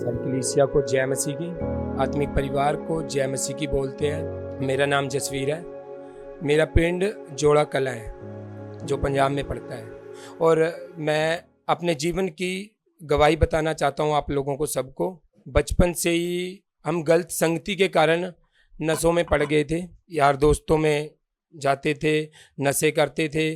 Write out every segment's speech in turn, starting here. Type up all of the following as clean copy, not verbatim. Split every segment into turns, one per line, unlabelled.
सारी कलीसिया को जय मसीह की, आत्मिक परिवार को जय मसीह की बोलते हैं। मेरा नाम जसवीर है। मेरा पिंड जोड़ा कला है जो पंजाब में पड़ता है, और मैं अपने जीवन की गवाही बताना चाहता हूँ आप लोगों को सबको। बचपन से ही हम गलत संगति के कारण नशों में पड़ गए थे। यार दोस्तों में जाते थे, नशे करते थे।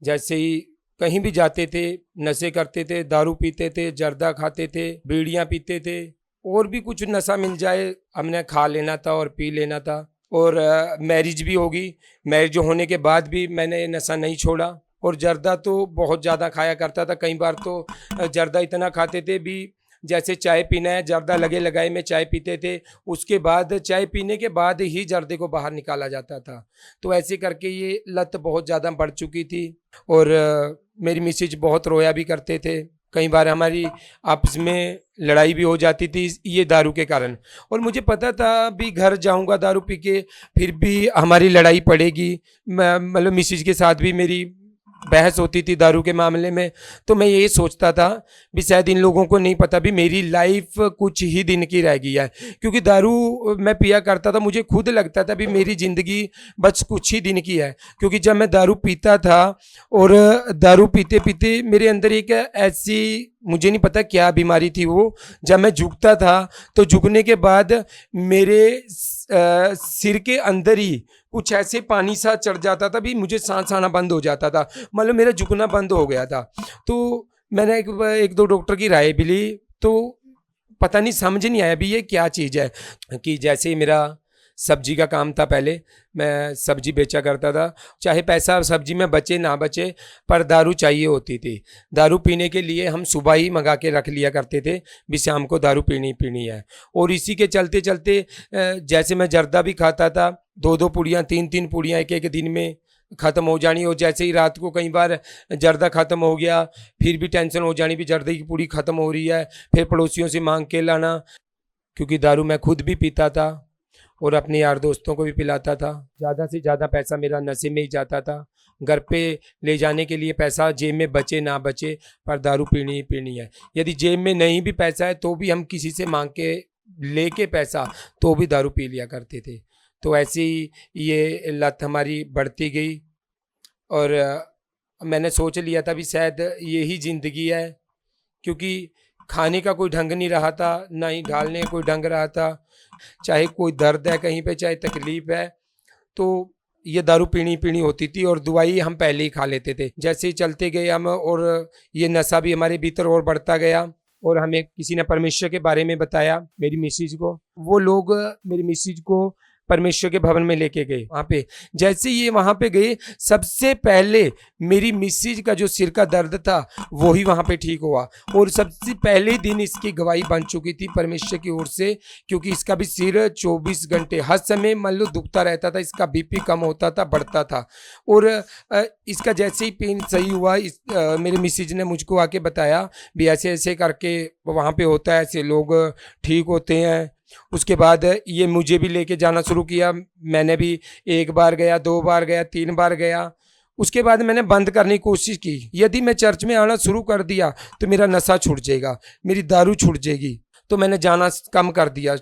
जैसे ही कहीं भी जाते थे नशे करते थे, दारू पीते थे, जर्दा खाते थे, बीड़ियाँ पीते थे, और भी कुछ नशा मिल जाए हमने खा लेना था और पी लेना था। और मैरिज भी होगी, मैरिज होने के बाद भी मैंने नशा नहीं छोड़ा। और जर्दा तो बहुत ज़्यादा खाया करता था। कई बार तो जर्दा इतना खाते थे भी, जैसे चाय पीना है जर्दा लगे लगाए में चाय पीते थे, उसके बाद चाय पीने के बाद ही जर्दे को बाहर निकाला जाता था। तो ऐसे करके ये लत बहुत ज़्यादा बढ़ चुकी थी। और मेरी मिसेज बहुत रोया भी करते थे। कई बार हमारी आपस में लड़ाई भी हो जाती थी ये दारू के कारण। और मुझे पता था भी घर जाऊंगा दारू पी के, फिर भी हमारी लड़ाई पड़ेगी। मतलब मिसेज के साथ भी मेरी बहस होती थी दारू के मामले में। तो मैं यही सोचता था भी शायद इन लोगों को नहीं पता भी मेरी लाइफ कुछ ही दिन की रह गई है, क्योंकि दारू मैं पिया करता था। मुझे खुद लगता था भी मेरी ज़िंदगी बस कुछ ही दिन की है, क्योंकि जब मैं दारू पीता था और दारू पीते पीते मेरे अंदर एक ऐसी, मुझे नहीं पता क्या बीमारी थी वो, जब मैं झुकता था तो झुकने के बाद मेरे सिर के अंदर ही कुछ ऐसे पानी सा चढ़ जाता था भी, मुझे सांस आना बंद हो जाता था। मतलब मेरा झुकना बंद हो गया था। तो मैंने एक दो डॉक्टर की राय भी ली, तो पता नहीं, समझ नहीं आया भी ये क्या चीज़ है। कि जैसे ही मेरा सब्जी का काम था, पहले मैं सब्जी बेचा करता था। चाहे पैसा सब्जी में बचे ना बचे, पर दारू चाहिए होती थी। दारू पीने के लिए हम सुबह ही मंगा के रख लिया करते थे भी शाम को दारू पीनी है। और इसी के चलते चलते जैसे मैं जर्दा भी खाता था, 2-2 पुड़ियाँ 3-3 पुड़ियाँ एक दिन में ख़त्म हो जानी। और जैसे ही रात को कई बार जर्दा ख़त्म हो गया, फिर भी टेंशन हो जानी भी जर्दे की पूड़ी ख़त्म हो रही है, फिर पड़ोसियों से मांग के लाना। क्योंकि दारू मैं खुद भी पीता था और अपने यार दोस्तों को भी पिलाता था। ज़्यादा से ज़्यादा पैसा मेरा नशे में ही जाता था। घर पे ले जाने के लिए पैसा जेब में बचे ना बचे, पर दारू पीनी ही पीनी है। यदि जेब में नहीं भी पैसा है तो भी हम किसी से मांग के लेके पैसा तो भी दारू पी लिया करते थे। तो ऐसे ही ये लत हमारी बढ़ती गई। और मैंने सोच लिया था भी शायद यही ज़िंदगी है, क्योंकि खाने का कोई ढंग नहीं रहा था, ना ही ढालने का कोई ढंग रहा था। चाहे कोई दर्द है कहीं पे, चाहे तकलीफ है, तो ये दारू पीनी होती थी। और दवाई हम पहले ही खा लेते थे। जैसे ही चलते गए हम, और ये नशा भी हमारे भीतर और बढ़ता गया। और हमें किसी ने परमेश्वर के बारे में बताया, मेरी मिसेज को। वो लोग मेरी मिसेज को परमेश्वर के भवन में लेके गए। वहाँ पे जैसे ये वहाँ पे गए, सबसे पहले मेरी मिसेज का जो सिर का दर्द था वो ही वहाँ पे ठीक हुआ। और सबसे पहले दिन इसकी गवाही बन चुकी थी परमेश्वर की ओर से, क्योंकि इसका भी सिर 24 घंटे हर समय मान लो दुखता रहता था। इसका बीपी कम होता था, बढ़ता था। और इसका जैसे ही पेन सही हुआ, मेरे मिसेज ने मुझको आके बताया भी ऐसे ऐसे करके वहाँ पे होता है, ऐसे लोग ठीक होते हैं। उसके बाद ये मुझे भी लेके जाना शुरू किया। मैंने भी 1 बार गया, 2 बार गया, 3 बार गया। उसके बाद मैंने बंद करने की कोशिश की। यदि मैं चर्च में आना शुरू कर दिया तो मेरा नशा छूट जाएगा, मेरी दारू छूट जाएगी। तो मैंने जाना कम कर दिया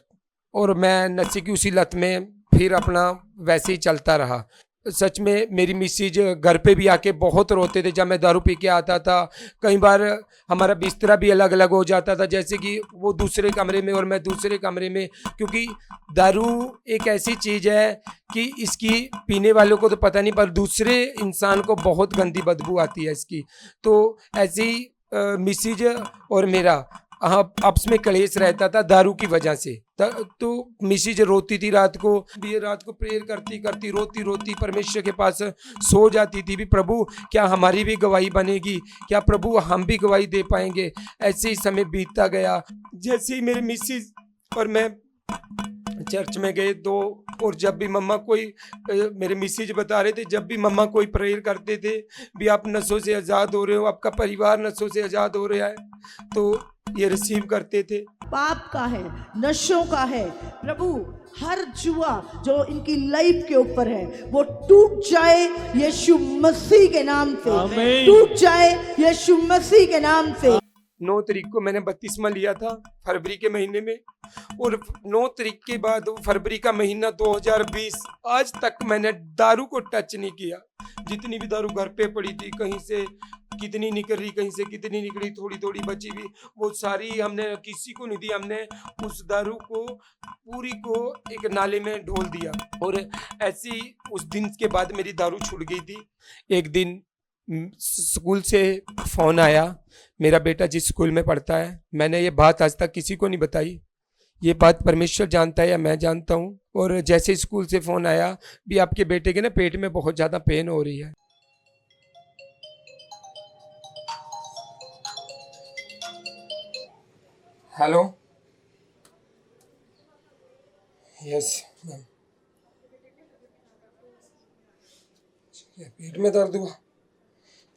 और मैं नशे की उसी लत में फिर अपना वैसे ही चलता रहा। सच में मेरी मिसेज घर पे भी आके बहुत रोते थे जब मैं दारू पी के आता था। कई बार हमारा बिस्तरा भी अलग अलग हो जाता था, जैसे कि वो दूसरे कमरे में और मैं दूसरे कमरे में। क्योंकि दारू एक ऐसी चीज़ है कि इसकी पीने वालों को तो पता नहीं, पर दूसरे इंसान को बहुत गंदी बदबू आती है इसकी। तो ऐसे ही मिसेज और मेरा आपस में कलेश रहता था दारू की वजह से। तो मिसेज रोती थी रात को प्रेयर करती करती रोती परमेश्वर के पास सो जाती थी भी, प्रभु क्या हमारी भी गवाही बनेगी, क्या प्रभु हम भी गवाही दे पाएंगे। ऐसे ही समय बीतता गया। जैसे ही मेरे मिसेज और मैं चर्च में गए तो, और जब भी मम्मा कोई, मेरे मिसेज बता रहे थे, जब भी मम्मा कोई प्रेयर करते थे भी आप नशों से आज़ाद हो रहे हो, आपका परिवार नशों से आज़ाद हो रहा है, तो ये रिसीव करते थे।
पाप का है, नशों का है, प्रभु हर जुआ जो इनकी लाइफ के ऊपर है वो टूट जाए यीशु मसीह के नाम से, टूट जाए यीशु मसीह के नाम से।
9 तारीख को मैंने बपतिस्मा लिया था फरवरी के महीने में, और 9 तारीख के बाद फरवरी का महीना 2020 आज तक मैंने दारू को टच नहीं किया। जितनी भी दारू घर पे पड़ी थी, कहीं से कितनी निकल रही, कहीं से कितनी निकली, थोड़ी थोड़ी बची भी, वो सारी हमने किसी को नहीं दी। हमने उस दारू को पूरी को एक नाले में ढोल दिया। और ऐसी उस दिन के बाद मेरी दारू छूट गई थी। एक दिन स्कूल से फ़ोन आया, मेरा बेटा जिस स्कूल में पढ़ता है, मैंने ये बात आज तक किसी को नहीं बताई, ये बात परमेश्वर जानता है या मैं जानता हूँ। और जैसे स्कूल से फ़ोन आया भी आपके बेटे के ना पेट में बहुत ज़्यादा पेन हो रही है। हेलो, यस मैम, पेट में दर्द हुआ,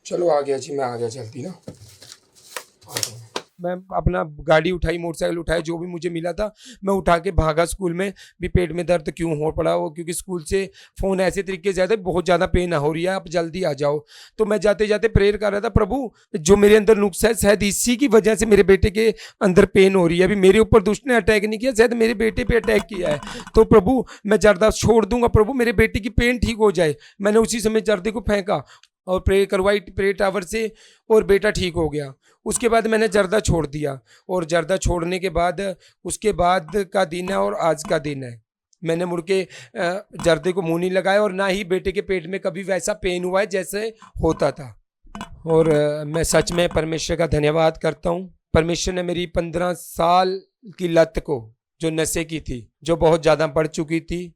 चलो आ गया जी, मैं आ गया जल्दी ना, आ गया। मैं अपना गाड़ी उठाई, मोटरसाइकिल उठाई, जो भी मुझे मिला था मैं उठा के भागा स्कूल में। भी पेट में दर्द क्यों हो पड़ा वो, क्योंकि स्कूल से फ़ोन ऐसे तरीके से आया था, बहुत ज़्यादा पेन हो रही है, आप जल्दी आ जाओ। तो मैं जाते जाते प्रेयर कर रहा था, प्रभु जो मेरे अंदर नुक्स है शायद इसी की वजह से मेरे बेटे के अंदर पेन हो रही है। अभी मेरे ऊपर दुष्ट ने अटैक नहीं किया, शायद मेरे बेटे पे अटैक किया है। तो प्रभु मैं जर्दा छोड़ दूंगा, प्रभु मेरे बेटे की पेन ठीक हो जाए। मैंने उसी समय जर्दे को फेंका और प्रे करवाई प्रे टावर से, और बेटा ठीक हो गया। उसके बाद मैंने जर्दा छोड़ दिया, और जर्दा छोड़ने के बाद उसके बाद का दिन है और आज का दिन है। मैंने मुड़ के जर्दे को मुंह नहीं लगाया, और ना ही बेटे के पेट में कभी वैसा पेन हुआ है जैसे होता था। और मैं सच में परमेश्वर का धन्यवाद करता हूँ। परमेश्वर ने मेरी 15 साल की लत को, जो नशे की थी, जो बहुत ज़्यादा बढ़ चुकी थी,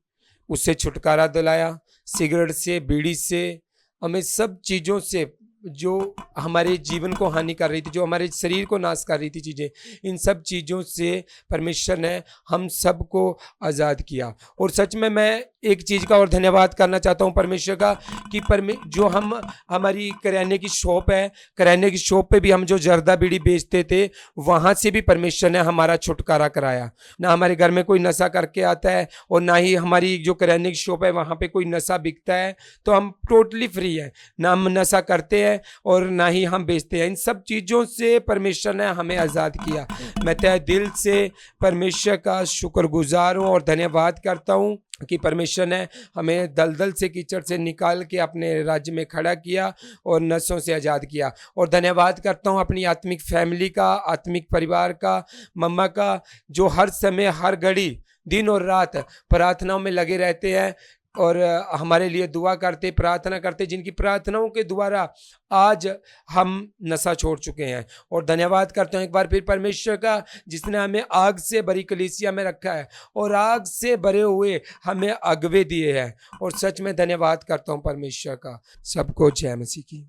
उससे छुटकारा दिलाया। सिगरेट से, बीड़ी से, हमें सब चीज़ों से जो हमारे जीवन को हानि कर रही थी, जो हमारे शरीर को नाश कर रही थी चीज़ें, इन सब चीज़ों से परमेश्वर ने हम सबको आज़ाद किया। और सच में मैं एक चीज़ का और धन्यवाद करना चाहता हूँ परमेश्वर का, कि जो हमारी किराने की शॉप है, किराने की शॉप पे भी हम जो जर्दा बीड़ी बेचते थे, वहाँ से भी परमेश्वर ने हमारा छुटकारा कराया। ना हमारे घर में कोई नशा करके आता है, और ना ही हमारी जो किराने की शॉप है वहाँ पे कोई नशा बिकता है। तो हम टोटली फ्री हैं, ना हम नशा करते हैं और ना ही हम बेचते हैं। इन सब चीज़ों से परमेश्वर ने हमें आज़ाद किया। मैं तहे दिल से परमेश्वर का शुक्रगुजार हूँ और धन्यवाद करता हूँ कि परमेश्वर ने हमें दलदल से, कीचड़ से निकाल के अपने राज्य में खड़ा किया और नशों से आज़ाद किया। और धन्यवाद करता हूँ अपनी आत्मिक फैमिली का, आत्मिक परिवार का, मम्मा का, जो हर समय, हर घड़ी, दिन और रात प्रार्थनाओं में लगे रहते हैं और हमारे लिए दुआ करते, प्रार्थना करते, जिनकी प्रार्थनाओं के द्वारा आज हम नशा छोड़ चुके हैं। और धन्यवाद करते हैं एक बार फिर परमेश्वर का, जिसने हमें आग से भरी कलीसिया में रखा है और आग से भरे हुए हमें अगवे दिए हैं। और सच में धन्यवाद करता हूं परमेश्वर का। सबको जय मसीह की।